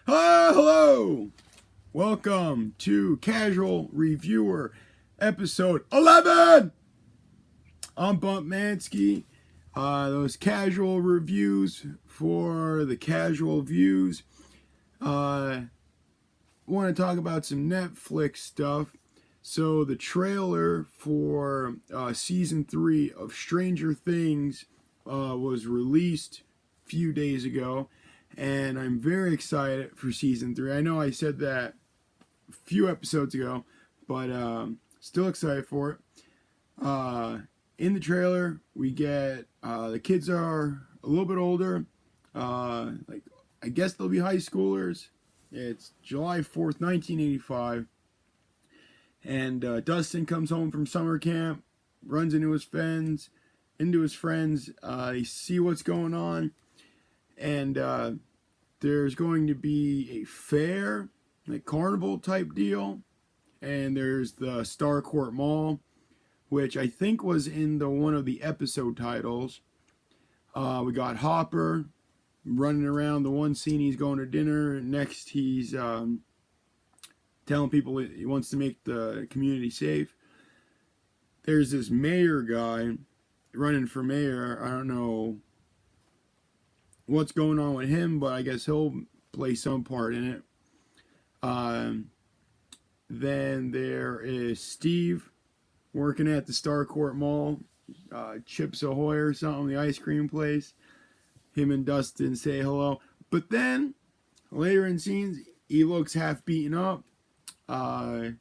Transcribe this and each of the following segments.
Hello! Welcome to Casual Reviewer, episode 11! I'm Bump Mansky. Those casual reviews for the casual views. Want to talk about some Netflix stuff. So the trailer for season 3 of Stranger Things was released a few days ago. And I'm very excited for season 3. I know I said that a few episodes ago, but still excited for it. In the trailer, we get the kids are a little bit older. I guess they'll be high schoolers. It's July 4th, 1985. And Dustin comes home from summer camp, runs into his friends. They see what's going on. And there's going to be a fair, like carnival type deal. And there's the Starcourt Mall, which I think was in one of the episode titles. We got Hopper running around. The one scene he's going to dinner. Next he's telling people he wants to make the community safe. There's this mayor guy running for mayor. I don't know what's going on with him, but I guess he'll play some part in it. Then there is Steve working at the Starcourt Mall, Chips Ahoy or something, the ice cream place. Him and Dustin say hello. But then, later in scenes, he looks half beaten up. And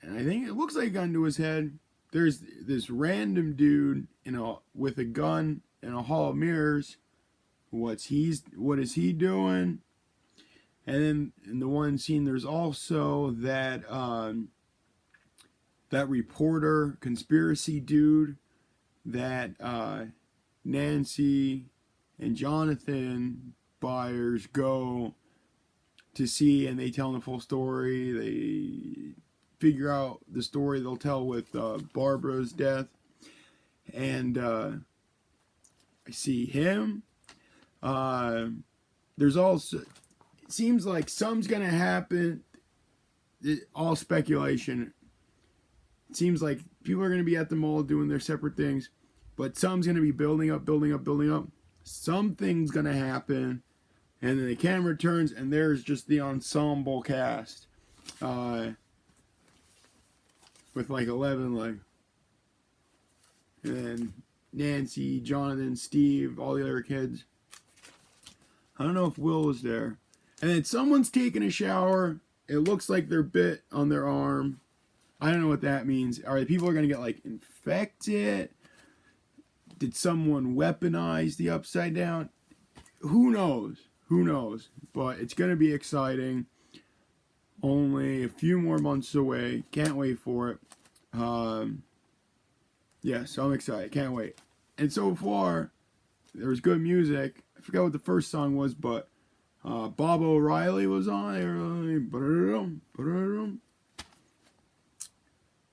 I think it looks like a gun to his head. There's this random dude with a gun in a hall of mirrors. What is he doing? And then in the one scene, there's also that reporter conspiracy dude that Nancy and Jonathan Byers go to see, and they tell them the full story. They figure out the story they'll tell with Barbara's death. And I see him. There's also, it seems like something's gonna happen. All speculation. It seems like people are gonna be at the mall doing their separate things, but something's gonna be building up. Something's gonna happen, and then the camera turns, and there's just the ensemble cast, with like 11, and then Nancy, Jonathan, Steve, all the other kids. I don't know if Will was there. And then someone's taking a shower. It looks like they're bit on their arm. I don't know what that means. Are people going to get infected? Did someone weaponize the Upside Down? Who knows? But it's going to be exciting. Only a few more months away. Can't wait for it. So I'm excited. Can't wait. And so far, there was good music. I forgot what the first song was, but Bob O'Reilly was on there.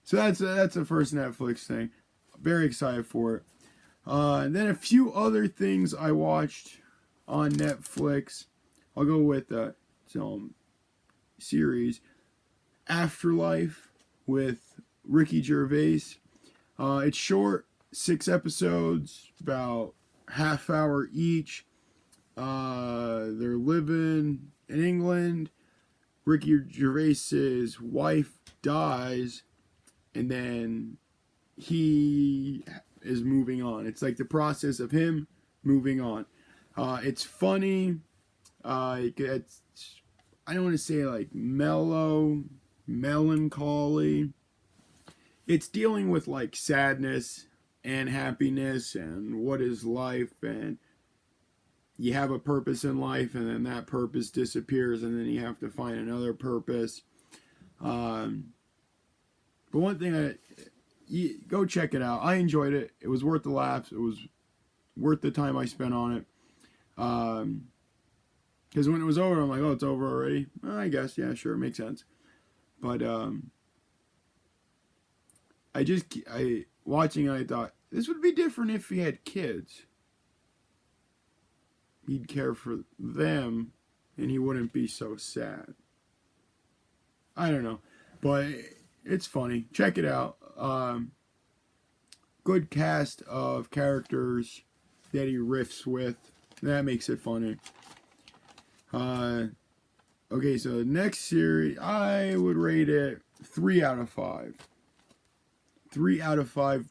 So that's the first Netflix thing. Very excited for it. And then a few other things I watched on Netflix. I'll go with some series. Afterlife with Ricky Gervais. It's short, 6 episodes, about half hour each. They're living in England. Ricky Gervais's wife dies, and then he is moving on. It's like the process of him moving on. It's funny. It's, I don't want to say mellow, melancholy. It's dealing with sadness and happiness and what is life, and you have a purpose in life, and then that purpose disappears, and then you have to find another purpose. But one thing, go check it out. I enjoyed it. It was worth the laughs. It was worth the time I spent on it. Because when it was over, I'm like, oh, it's over already? I guess, yeah, sure, it makes sense. But watching it, I thought, this would be different if he had kids. He'd care for them and he wouldn't be so sad. I don't know, but it's funny. Check it out. Good cast of characters that he riffs with. That makes it funny. Okay, so the next series, I would rate it 3 out of 5. 3 out of 5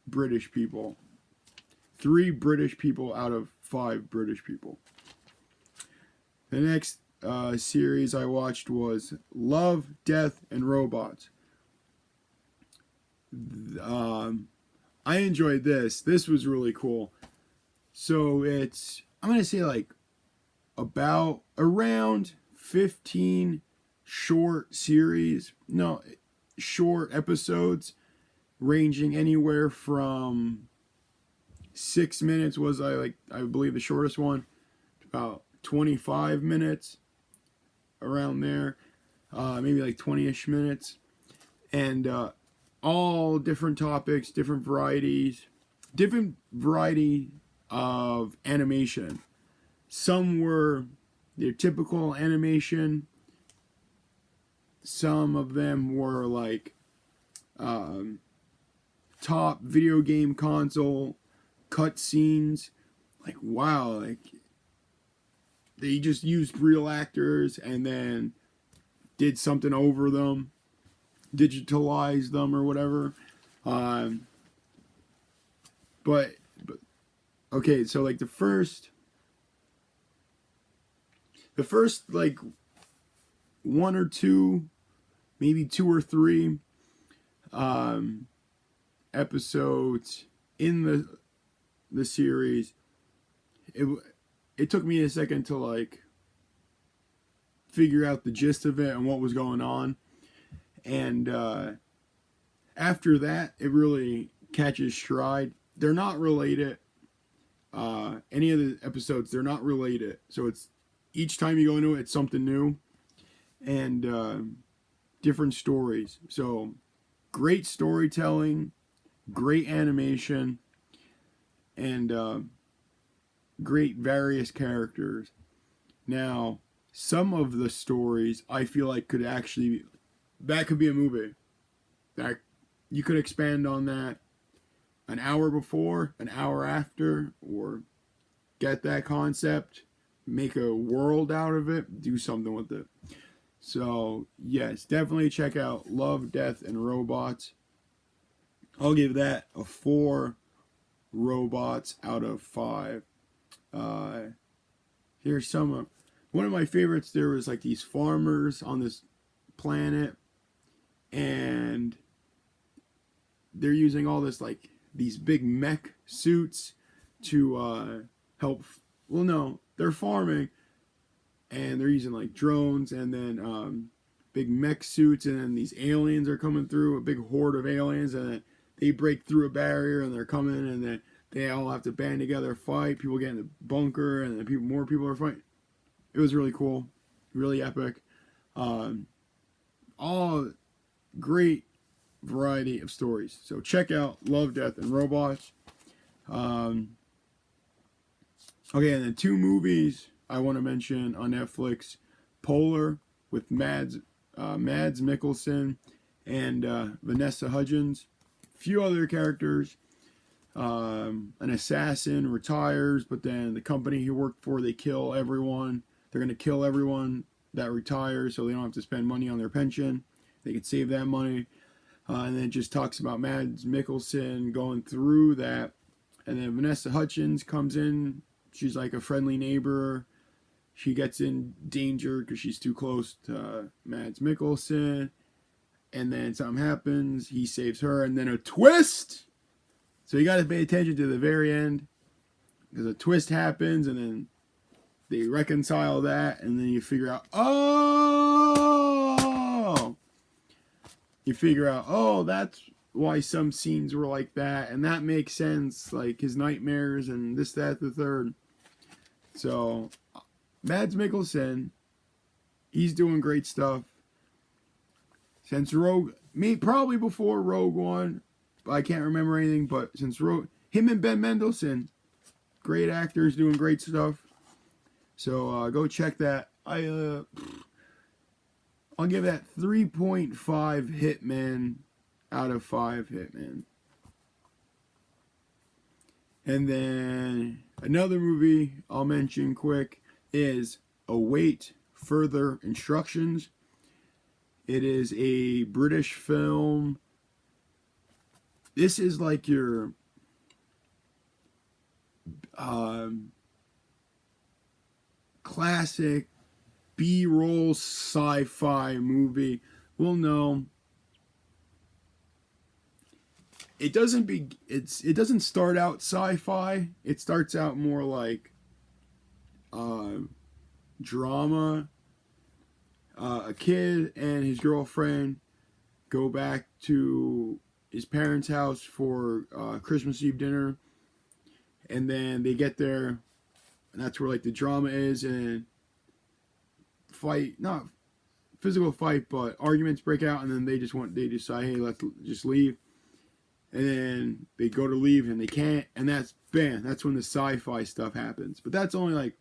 British people. 3 British people out of 5 British people. The next series I watched was Love, Death, and Robots. I enjoyed this. This was really cool. So it's, I'm going to say like about around 15 short series. No, short episodes ranging anywhere from 6 minutes was I believe the shortest one, about 25 minutes around there, maybe like 20-ish minutes, and all different topics, different variety of animation. Some were their typical animation. Some of them were like top video game console cutscenes. Like, wow, like they just used real actors and then did something over them, digitalized them or whatever. But okay, so like the first like 1 or 2, maybe 2 or 3 episodes in the series, it took me a second to like figure out the gist of it and what was going on, and after that it really catches stride. They're not related. Any of the episodes, they're not related, so it's each time you go into it, it's something new and different stories. So great storytelling, great animation, and great various characters. Now, some of the stories I feel like could actually, that could be a movie. That you could expand on that an hour before, an hour after, or get that concept, make a world out of it, do something with it. So, yes, definitely check out Love, Death, and Robots. I'll give that a 4 robots out of 5. Here's some one of my favorites. There was like these farmers on this planet, and they're using all this like these big mech suits to help. Well, no, they're farming, and they're using like drones, and then big mech suits, and then these aliens are coming through, a big horde of aliens, and then they break through a barrier, and they're coming, and then they all have to band together, fight. People get in the bunker, and then more people are fighting. It was really cool, really epic. All great variety of stories. So check out Love, Death, and Robots. Okay, and then 2 movies I want to mention on Netflix: Polar with Mads Mikkelsen and Vanessa Hudgens. A few other characters. An assassin retires, but then the company he worked for, they kill everyone. They're going to kill everyone that retires so they don't have to spend money on their pension. They can save that money. And then it just talks about Mads Mikkelsen going through that. And then Vanessa Hudgens comes in. She's like a friendly neighbor. She gets in danger because she's too close to Mads Mikkelsen. And then something happens. He saves her. And then a twist. So you got to pay attention to the very end, because a twist happens, and then they reconcile that, and then you figure out, that's why some scenes were like that, and that makes sense, like his nightmares and this, that, the third. So, Mads Mikkelsen, he's doing great stuff. Since probably before Rogue One, I can't remember anything, but since him and Ben Mendelsohn, great actors doing great stuff. So go check that. I'll give that 3.5 Hitman out of 5 Hitman. And then another movie I'll mention quick is Await Further Instructions. It is a British film. This is like your classic B-roll sci-fi movie. Well, no, it doesn't start out sci-fi. It starts out more like drama. A kid and his girlfriend go back to his parents' house for Christmas Eve dinner, and then they get there, and that's where like the drama is, and fight, not physical fight, but arguments break out, and then they decide, hey, let's just leave, and then they go to leave and they can't, and that's when the sci-fi stuff happens. But that's only like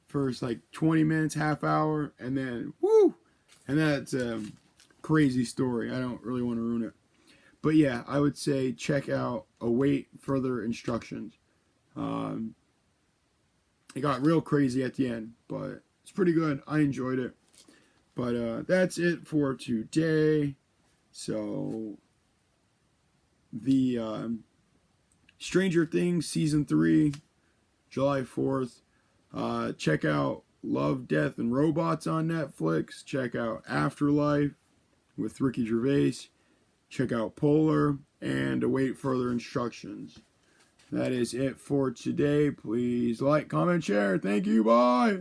first like 20 minutes, half hour, and then woo, and that's a crazy story. I don't really want to ruin it, but yeah, I would say check out Await Further Instructions. It got real crazy at the end, but it's pretty good. I enjoyed it. But that's it for today. So the Stranger Things season 3, July 4th. Check out Love, Death, and Robots on Netflix. Check out Afterlife with Ricky Gervais. Check out Polar and Await Further Instructions. That is it for today. Please like, comment, share. Thank you. Bye.